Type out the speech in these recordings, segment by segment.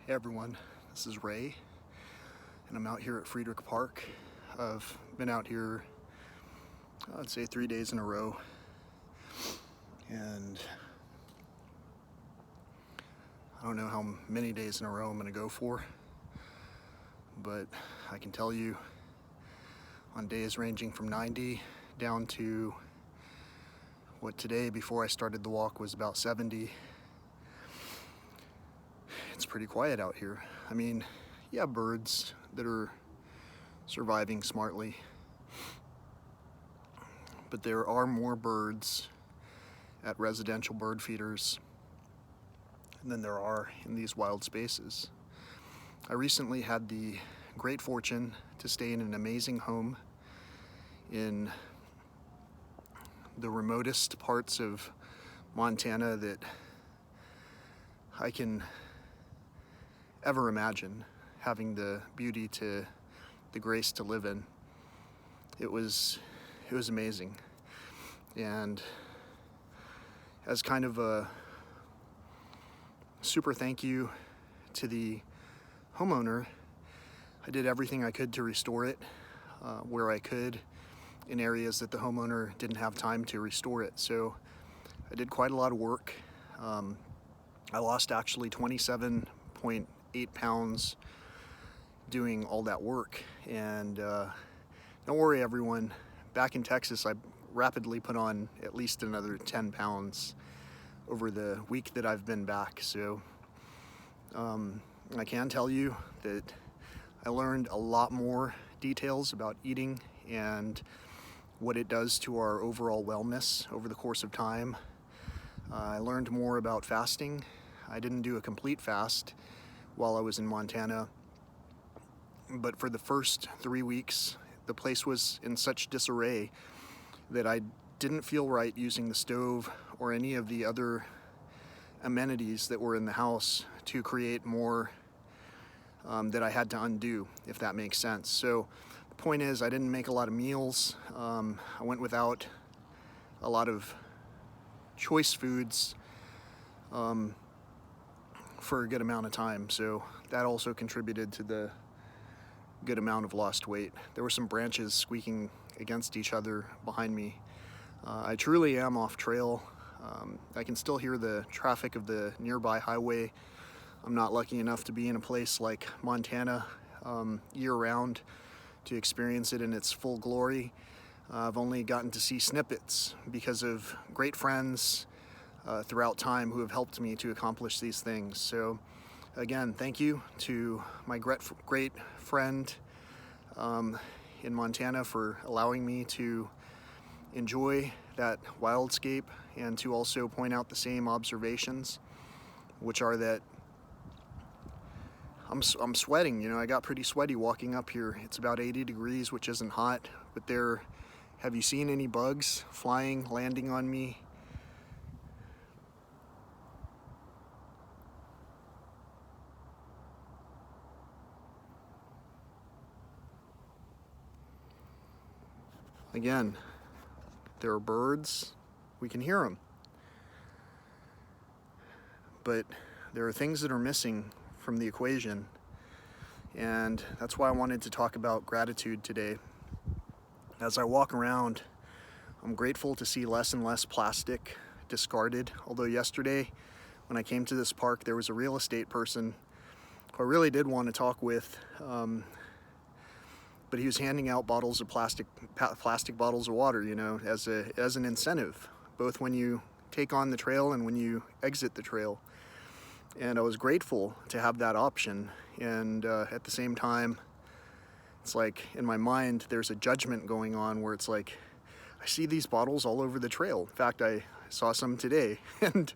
Hey everyone, this is Ray, and I'm out here at Friedrich Park. I've been out here, I'd say 3 days in a row, and I don't know how many days in a row I'm going to go for, but I can tell you on days ranging from 90 down to what today, before I started the walk, was about 70. It's pretty quiet out here. I mean, you have birds that are surviving smartly, but there are more birds at residential bird feeders than there are in these wild spaces. I recently had the great fortune to stay in an amazing home in the remotest parts of Montana that I can ever imagine, having the beauty to the grace to live in. It was amazing. And as kind of a super thank you to the homeowner, I did everything I could to restore it where I could, in areas that the homeowner didn't have time to restore it. So I did quite a lot of work. I lost actually 27.8 pounds doing all that work. And don't worry everyone, back in Texas I rapidly put on at least another 10 pounds over the week that I've been back. So I can tell you that I learned a lot more details about eating and what it does to our overall wellness over the course of time. I learned more about fasting. I didn't do a complete fast while I was in Montana, but for the first 3 weeks, the place was in such disarray that I didn't feel right using the stove or any of the other amenities that were in the house to create more that I had to undo, if that makes sense. So the point is, I didn't make a lot of meals. I went without a lot of choice foods for a good amount of time. So that also contributed to the good amount of lost weight. There were some branches squeaking against each other behind me. I truly am off trail. I can still hear the traffic of the nearby highway. I'm not lucky enough to be in a place like Montana year-round to experience it in its full glory. I've only gotten to see snippets because of great friends throughout time who have helped me to accomplish these things. So again, thank you to my great friend in Montana for allowing me to enjoy that wildscape and to also point out the same observations, which are that I'm sweating. You know, I got pretty sweaty walking up here. It's about 80 degrees, which isn't hot, but have you seen any bugs flying, landing on me? Again, there are birds, we can hear them, but there are things that are missing from the equation, and that's why I wanted to talk about gratitude today. As I walk around, I'm grateful to see less and less plastic discarded, although yesterday when I came to this park there was a real estate person who I really did want to talk with, but he was handing out bottles of plastic bottles of water, you know, as an incentive, both when you take on the trail and when you exit the trail. And I was grateful to have that option. And at the same time, it's like in my mind there's a judgment going on where it's like, I see these bottles all over the trail. In fact, I saw some today. And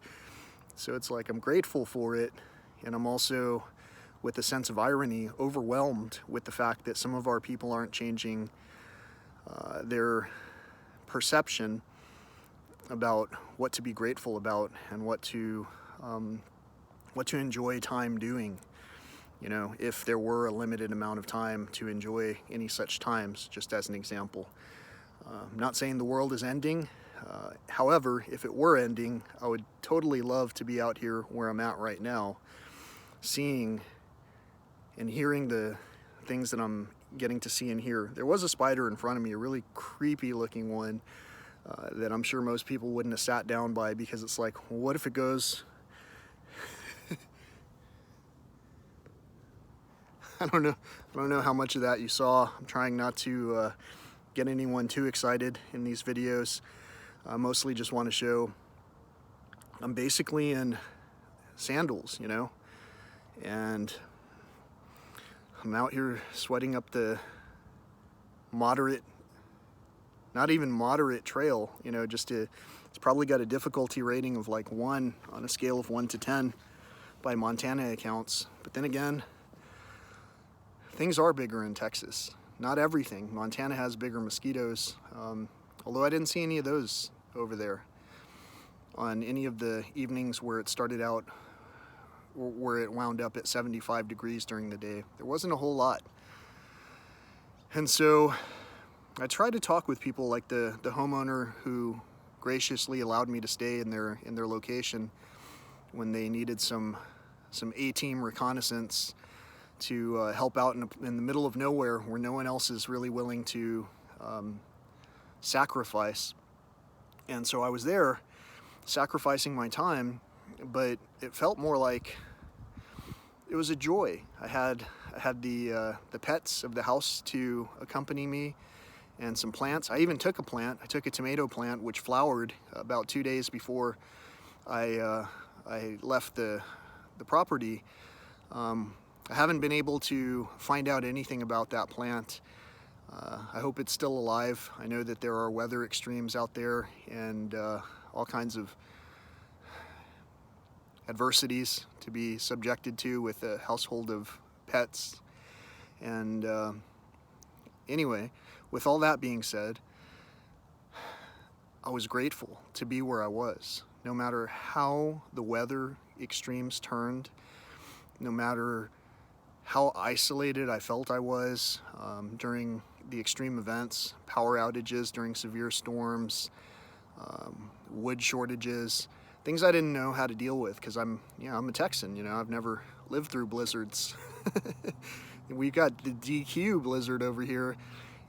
so it's like I'm grateful for it, and I'm also, with a sense of irony, overwhelmed with the fact that some of our people aren't changing their perception about what to be grateful about and what to enjoy time doing. You know, if there were a limited amount of time to enjoy any such times, just as an example. I'm not saying the world is ending. However, if it were ending, I would totally love to be out here where I'm at right now, seeing and hearing the things that I'm getting to see and hear. There was a spider in front of me, a really creepy looking one that I'm sure most people wouldn't have sat down by, because it's like, well, what if it goes? I don't know how much of that you saw. I'm trying not to get anyone too excited in these videos. I mostly just want to show I'm basically in sandals, you know, and I'm out here sweating up the moderate, not even moderate trail, you know, it's probably got a difficulty rating of like 1 on a scale of 1 to 10 by Montana accounts. But then again, things are bigger in Texas. Not everything. Montana has bigger mosquitoes, although I didn't see any of those over there on any of the evenings where it started out, where it wound up at 75 degrees during the day. There wasn't a whole lot. And so I tried to talk with people like the homeowner who graciously allowed me to stay in their location when they needed some A-team reconnaissance to help out in the middle of nowhere where no one else is really willing to sacrifice. And so I was there sacrificing my time, but it felt more like it was a joy. I had the pets of the house to accompany me, and some plants. I even took a plant. I took a tomato plant which flowered about 2 days before I left the property. I haven't been able to find out anything about that plant. I hope it's still alive. I know that there are weather extremes out there and all kinds of adversities to be subjected to with a household of pets. And anyway, with all that being said, I was grateful to be where I was. No matter how the weather extremes turned, no matter how isolated I felt I was during the extreme events, power outages during severe storms, wood shortages, things I didn't know how to deal with because I'm a Texan, you know, I've never lived through blizzards. We've got the DQ blizzard over here,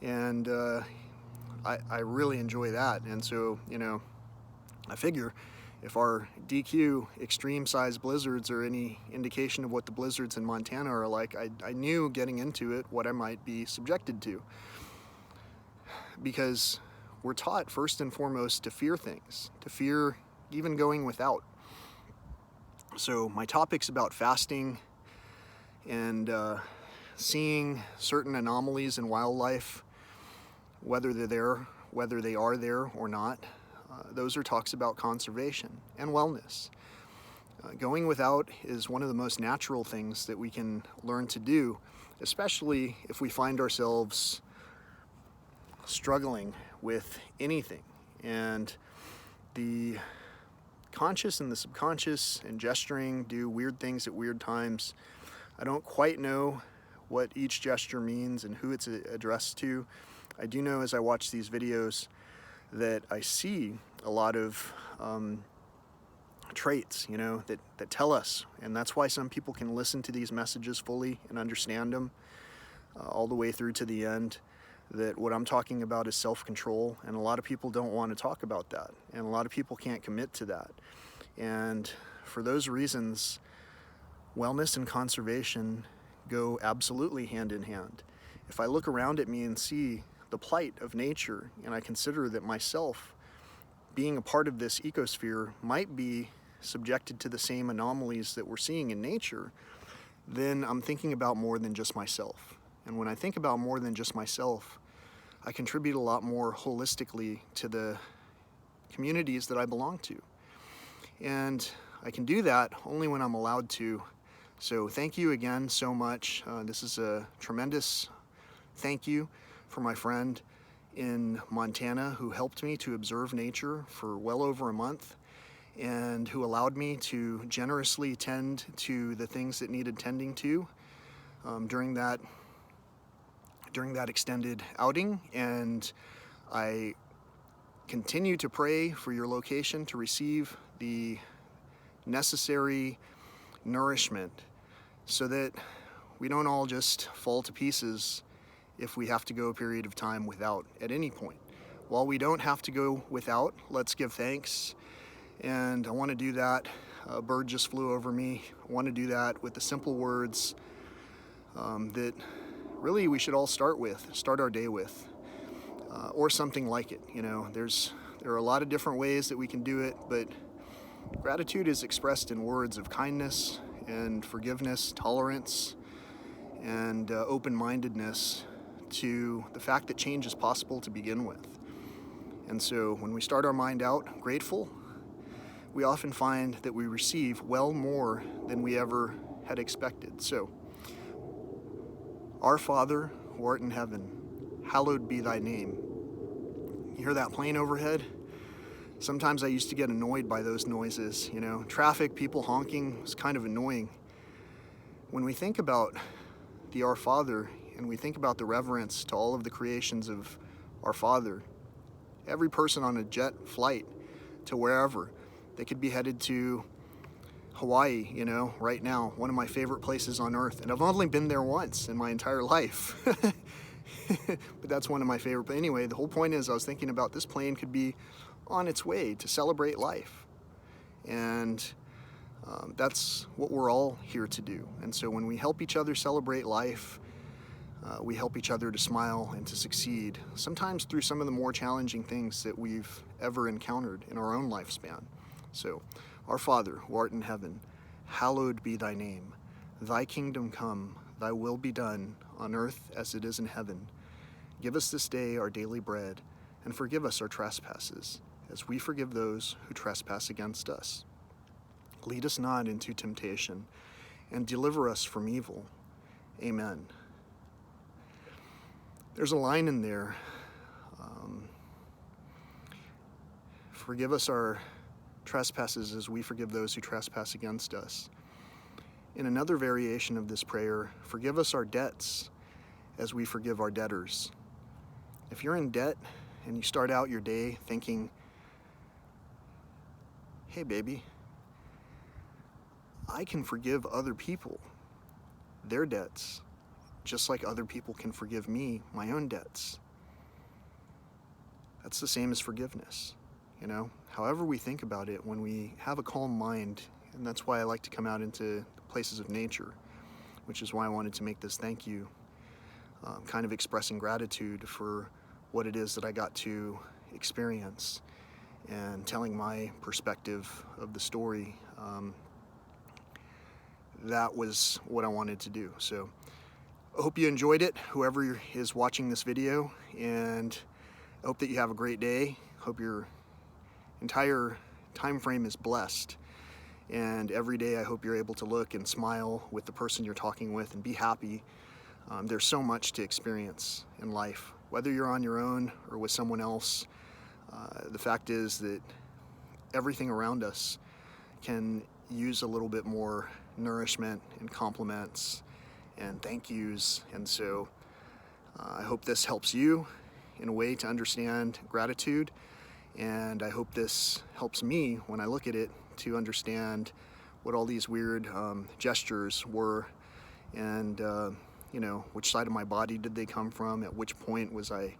and I really enjoy that. And so, you know, I figure if our DQ extreme size blizzards are any indication of what the blizzards in Montana are like, I knew getting into it what I might be subjected to. Because we're taught first and foremost to fear things, to fear even going without. So my topic's about fasting and seeing certain anomalies in wildlife, whether they are there or not. Those are talks about conservation and wellness. Going without is one of the most natural things that we can learn to do, especially if we find ourselves struggling with anything. And the conscious and the subconscious and gesturing do weird things at weird times. I don't quite know what each gesture means and who it's addressed to. I do know as I watch these videos that I see a lot of traits, you know, that tell us. And that's why some people can listen to these messages fully and understand them all the way through to the end, that what I'm talking about is self-control. And a lot of people don't want to talk about that. And a lot of people can't commit to that. And for those reasons, wellness and conservation go absolutely hand in hand. If I look around at me and see the plight of nature, and I consider that myself being a part of this ecosphere might be subjected to the same anomalies that we're seeing in nature, then I'm thinking about more than just myself. And when I think about more than just myself, I contribute a lot more holistically to the communities that I belong to. And I can do that only when I'm allowed to. So thank you again so much. This is a tremendous thank you for my friend in Montana who helped me to observe nature for well over a month and who allowed me to generously tend to the things that needed tending to during that extended outing. And I continue to pray for your location to receive the necessary nourishment so that we don't all just fall to pieces if we have to go a period of time without at any point. While we don't have to go without, let's give thanks. And I want to do that. A bird just flew over me. I want to do that with the simple words that really we should all start our day with, or something like it. You know, there are a lot of different ways that we can do it, but gratitude is expressed in words of kindness and forgiveness, tolerance, and open-mindedness to the fact that change is possible to begin with. And so when we start our mind out grateful, we often find that we receive well more than we ever had expected. So, our Father, who art in heaven, hallowed be thy name. You hear that plane overhead? Sometimes I used to get annoyed by those noises, you know. Traffic, people honking was kind of annoying. When we think about the Our Father and we think about the reverence to all of the creations of our Father, every person on a jet flight to wherever, they could be headed to Hawaii, you know, right now, one of my favorite places on earth. And I've only been there once in my entire life. But that's one of my favorite. But anyway, the whole point is I was thinking about this plane could be on its way to celebrate life. And that's what we're all here to do. And so when we help each other celebrate life, we help each other to smile and to succeed, sometimes through some of the more challenging things that we've ever encountered in our own lifespan. So, our Father, who art in heaven, hallowed be thy name. Thy kingdom come, thy will be done, on earth as it is in heaven. Give us this day our daily bread, and forgive us our trespasses, as we forgive those who trespass against us. Lead us not into temptation, and deliver us from evil. Amen. There's a line in there. Forgive us our trespasses as we forgive those who trespass against us. In another variation of this prayer, forgive us our debts as we forgive our debtors. If you're in debt and you start out your day thinking, hey baby, I can forgive other people their debts just like other people can forgive me my own debts. That's the same as forgiveness. You know, however we think about it, when we have a calm mind, and that's why I like to come out into places of nature, which is why I wanted to make this thank you, kind of expressing gratitude for what it is that I got to experience and telling my perspective of the story. That was what I wanted to do. So I hope you enjoyed it, whoever is watching this video, and I hope that you have a great day. Hope your entire time frame is blessed, and every day I hope you're able to look and smile with the person you're talking with and be happy. There's so much to experience in life, whether you're on your own or with someone else. The fact is that everything around us can use a little bit more nourishment and compliments and thank yous, and so I hope this helps you in a way to understand gratitude. And I hope this helps me when I look at it to understand what all these weird gestures were, and you know, which side of my body did they come from? At which point was I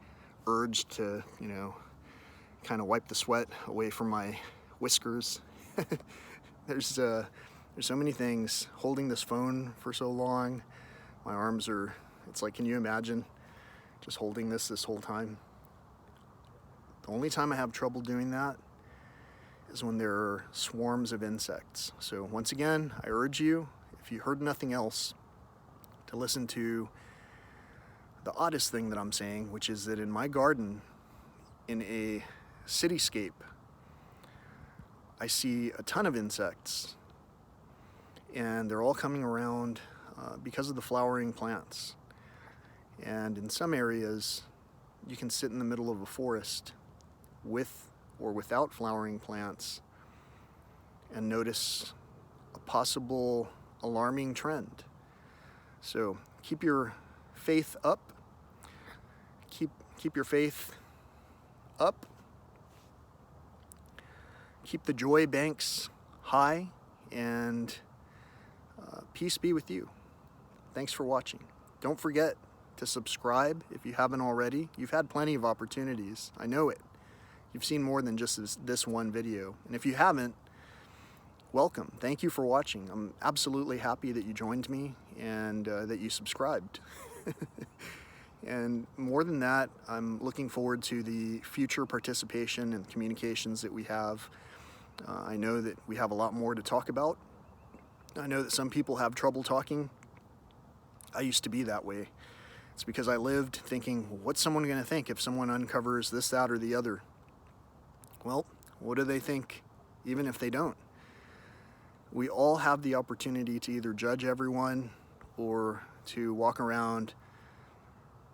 urged to, you know, kind of wipe the sweat away from my whiskers? There's so many things. Holding this phone for so long, my arms are, it's like, can you imagine just holding this whole time? The only time I have trouble doing that is when there are swarms of insects. So once again, I urge you, if you heard nothing else, to listen to the oddest thing that I'm saying, which is that in my garden, in a cityscape, I see a ton of insects, and they're all coming around because of the flowering plants. And in some areas, you can sit in the middle of a forest with or without flowering plants and notice a possible alarming trend. So keep your faith up. Keep your faith up. Keep the joy banks high, and peace be with you. thanks for watching. Don't forget to subscribe if you haven't already. You've had plenty of opportunities, I know it. You've seen more than just this one video. And if you haven't, welcome. Thank you for watching. I'm absolutely happy that you joined me and that you subscribed. And more than that, I'm looking forward to the future participation and communications that we have. I know that we have a lot more to talk about. I know that some people have trouble talking. I used to be that way. It's because I lived thinking, what's someone going to think if someone uncovers this, that, or the other? Well, what do they think, even if they don't? We all have the opportunity to either judge everyone or to walk around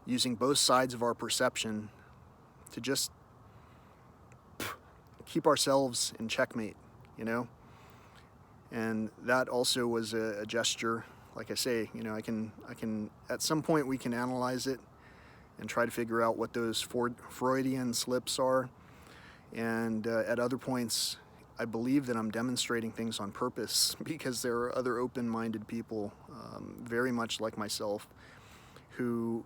using both sides of our perception to just keep ourselves in checkmate, you know? And that also was a gesture. Like I say, you know, I can at some point we can analyze it and try to figure out what those Freudian slips are. And at other points, I believe that I'm demonstrating things on purpose because there are other open-minded people, very much like myself, who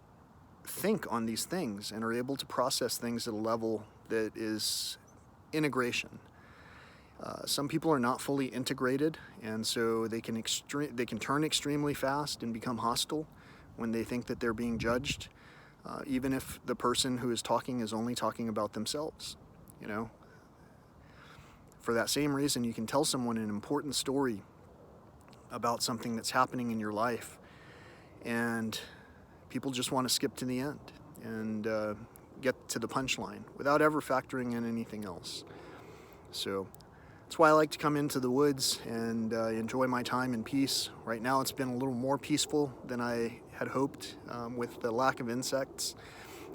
think on these things and are able to process things at a level that is integration. Some people are not fully integrated, and so they can turn extremely fast and become hostile when they think that they're being judged, even if the person who is talking is only talking about themselves, you know. For that same reason, you can tell someone an important story about something that's happening in your life, and people just want to skip to the end and get to the punchline without ever factoring in anything else. So that's why I like to come into the woods and enjoy my time in peace. Right now it's been a little more peaceful than I had hoped with the lack of insects.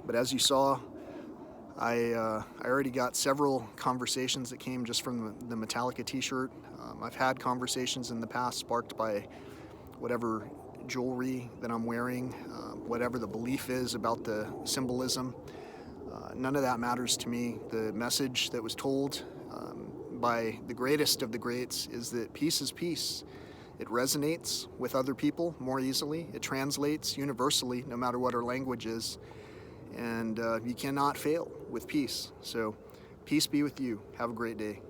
But as you saw, I already got several conversations that came just from the Metallica t-shirt. I've had conversations in the past sparked by whatever jewelry that I'm wearing, whatever the belief is about the symbolism. None of that matters to me. The message that was told by the greatest of the greats is that peace is peace. It resonates with other people more easily. It translates universally, no matter what our language is. And you cannot fail with peace. So peace be with you. Have a great day.